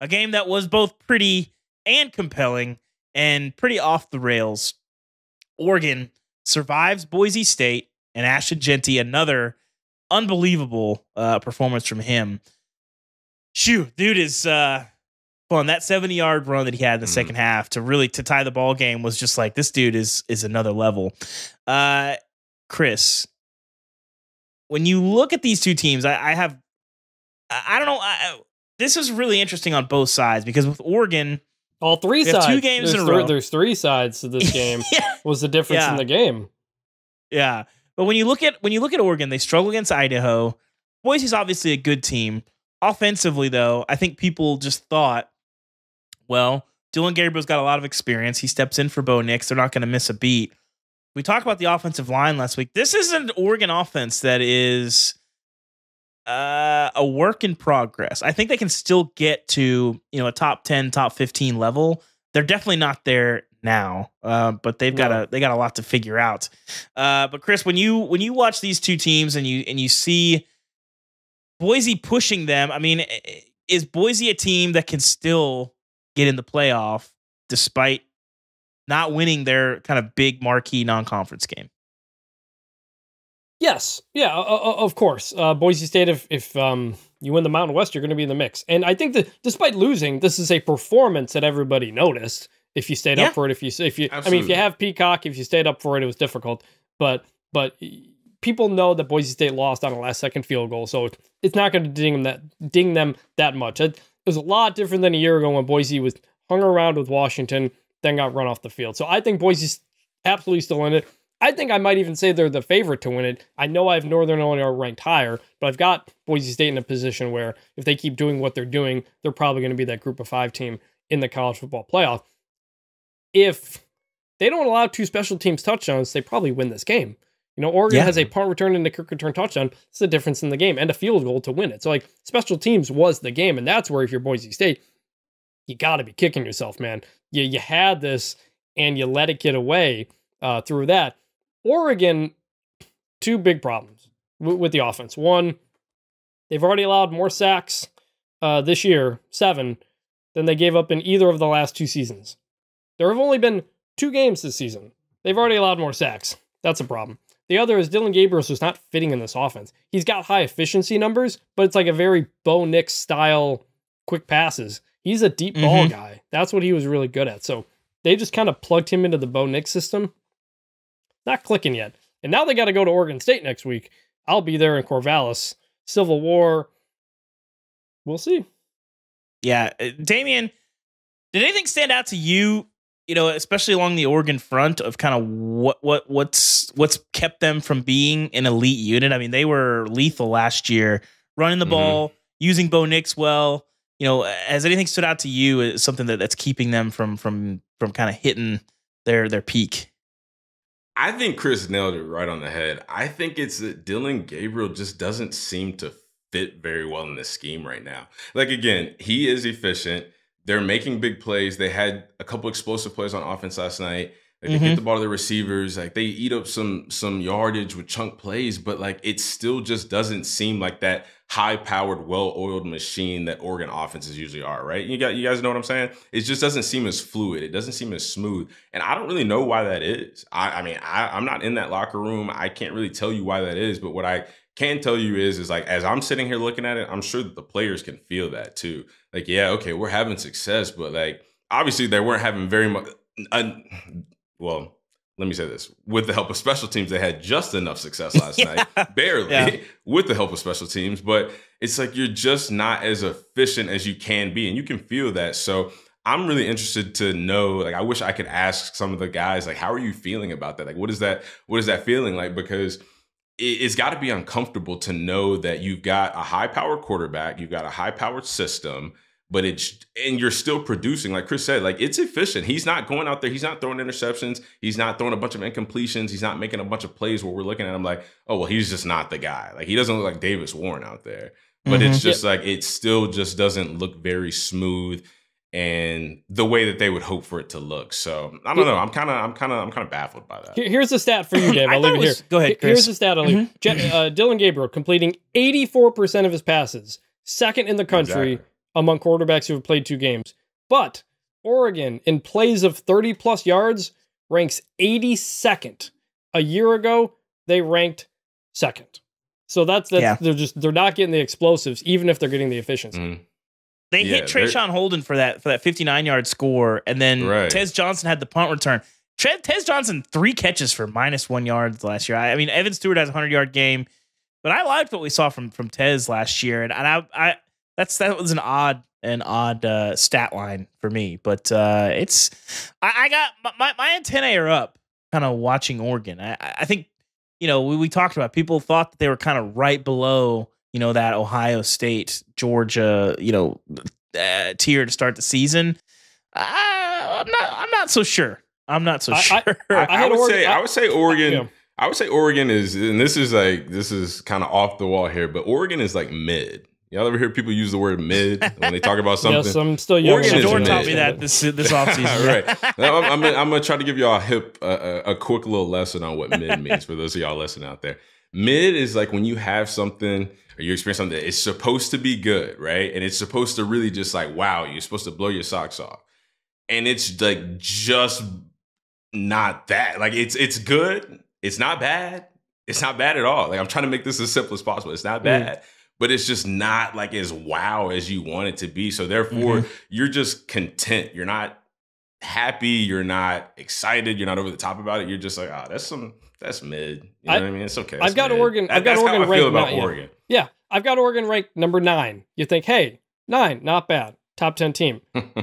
a game that was both pretty and compelling and pretty off the rails. Oregon survives Boise State and Ashton Genty, another unbelievable performance from him. Shoot, dude is on that 70-yard run that he had in the second half to tie the ball game was just like, this dude is another level. Chris, when you look at these two teams, I don't know. This is really interesting on both sides because with Oregon, all three sides. 2 games in a row. There's 3 sides to this game. Was the difference in the game? Yeah, but when you look at Oregon, they struggle against Idaho. Boise's obviously a good team. Offensively, though, I think people just thought, well, Dillon Gabriel's got a lot of experience. He steps in for Bo Nix. They're not going to miss a beat. We talked about the offensive line last week. This is an Oregon offense that is a work in progress. I think they can still get to a top 10, top 15 level. They're definitely not there now, but they got a lot to figure out. But Chris, when you watch these two teams and you see Boise pushing them, I mean, is Boise a team that can still get in the playoff despite not winning their kind of big marquee non-conference game? Yes. Yeah, of course. Boise State, if you win the Mountain West, you're going to be in the mix. And I think that despite losing, this is a performance that everybody noticed. If you stayed up for it, if you have Peacock, if you stayed up for it, it was difficult. But people know that Boise State lost on a last-second field goal, so it's not going to ding them that much. It was a lot different than a year ago when Boise was hung around with Washington, then got run off the field. So I think Boise's absolutely still in it. I think I might even say they're the favorite to win it. I know I have Northern Illinois ranked higher, but I've got Boise State in a position where if they keep doing what they're doing, they're probably going to be that group of 5 team in the college football playoff. If they don't allow 2 special teams touchdowns, they probably win this game. Oregon has a punt return and a kick return touchdown. It's the difference in the game and a field goal to win it. So, special teams was the game, and that's where if you're Boise State, you got to be kicking yourself, man. You had this, and you let it get away through that. Oregon, 2 big problems with the offense. One, they've already allowed more sacks this year, 7, than they gave up in either of the last 2 seasons. There have only been 2 games this season. They've already allowed more sacks. That's a problem. The other is Dillon Gabriel is not fitting in this offense. He's got high efficiency numbers, but it's like a very Bo Nix style quick passes. He's a deep ball guy. That's what he was really good at. So they just kind of plugged him into the Bo Nix system. Not clicking yet. And now they got to go to Oregon State next week. I'll be there in Corvallis. Civil War. We'll see. Yeah. Damien, did anything stand out to you, especially along the Oregon front of kind of what's kept them from being an elite unit? I mean, they were lethal last year, running the ball, using Bo Nix well. Has anything stood out to you as something that's keeping them from kind of hitting their peak? I think Chris nailed it right on the head. I think it's that Dillon Gabriel just doesn't seem to fit very well in this scheme right now. Again, he is efficient. They're making big plays. They had a couple explosive plays on offense last night. They get the ball to the receivers. They eat up some yardage with chunk plays, but it still just doesn't seem like that high-powered, well-oiled machine that Oregon offenses usually are, right? You guys know what I'm saying? It just doesn't seem as fluid. It doesn't seem as smooth. And I don't really know why that is. I'm not in that locker room. I can't really tell you why that is, but what I can tell you is as I'm sitting here looking at it, I'm sure that the players can feel that too. Okay, we're having success, but obviously they weren't having very much. Well, let me say this. With the help of special teams, they had just enough success last night. Barely. With the help of special teams. But it's you're just not as efficient as you can be. And you can feel that. So I'm really interested to know, I wish I could ask some of the guys, how are you feeling about that? What is that feeling like? Because it's got to be uncomfortable to know that you've got a high-powered quarterback, you've got a high-powered system, but you're still producing. Like Chris said, it's efficient. He's not going out there. He's not throwing interceptions. He's not throwing a bunch of incompletions. He's not making a bunch of plays where we're looking at him oh, well, he's just not the guy. He doesn't look like Davis Warren out there. But it's just it still just doesn't look very smooth and the way that they would hope for it to look. So I don't know. I'm kind of baffled by that. Here's a stat for you, Dave. I'll leave it here. Go ahead, Chris. Here's a stat I'll leave. Dillon Gabriel completing 84% of his passes, second in the country. Exactly. among quarterbacks who have played 2 games. But Oregon, in plays of 30-plus yards, ranks 82nd. A year ago, they ranked 2nd. So that's they're not getting the explosives, even if they're getting the efficiency. Mm. They hit Trayshawn Holden for that 59-yard score, and then Tez Johnson had the punt return. Tez Johnson 3 catches for -1 yards last year. I mean, Evan Stewart has a 100-yard game, but I liked what we saw from Tez last year, and I that was an odd stat line for me. But I got my antennae are up, kind of watching Oregon. I think we talked about, people thought that they were kind of right below that Ohio State, Georgia, tier to start the season. I'm not so sure. I'm not so sure. I would say Oregon. Yeah. I would say Oregon is, and this is kind of off the wall here, but Oregon is like mid. Y'all ever hear people use the word mid when they talk about something? Yes, I'm still young. Jordan taught me that this offseason. Right. Now, I'm gonna try to give y'all a quick little lesson on what mid means for those of y'all listening out there. Mid is like when you have something or you experience something that it's supposed to be good, right? And it's supposed to really just like, wow, you're supposed to blow your socks off. And it's like just not that. Like it's good. It's not bad. It's not bad at all. Like I'm trying to make this as simple as possible. It's not bad. But it's just not like as wow as you want it to be. So therefore, you're just content. You're not happy. You're not excited. You're not over the top about it. You're just like, that's mid. You know what I mean? It's okay. I've got Oregon. I've got Oregon ranked. Oregon. Yeah, I've got Oregon ranked number 9. You think, hey, 9, not bad. Top 10 team.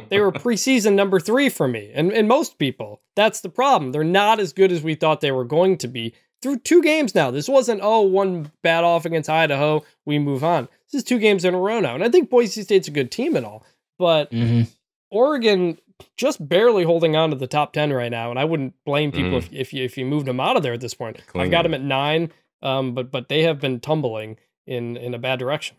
They were preseason number 3 for me, and most people. That's the problem. They're not as good as we thought they were going to be. Through 2 games now. This wasn't, one bad off against Idaho, we move on. This is 2 games in a row now. And I think Boise State's a good team and all. But Oregon just barely holding on to the top 10 right now. And I wouldn't blame people if you moved them out of there at this point. I've got them at 9, but they have been tumbling in a bad direction.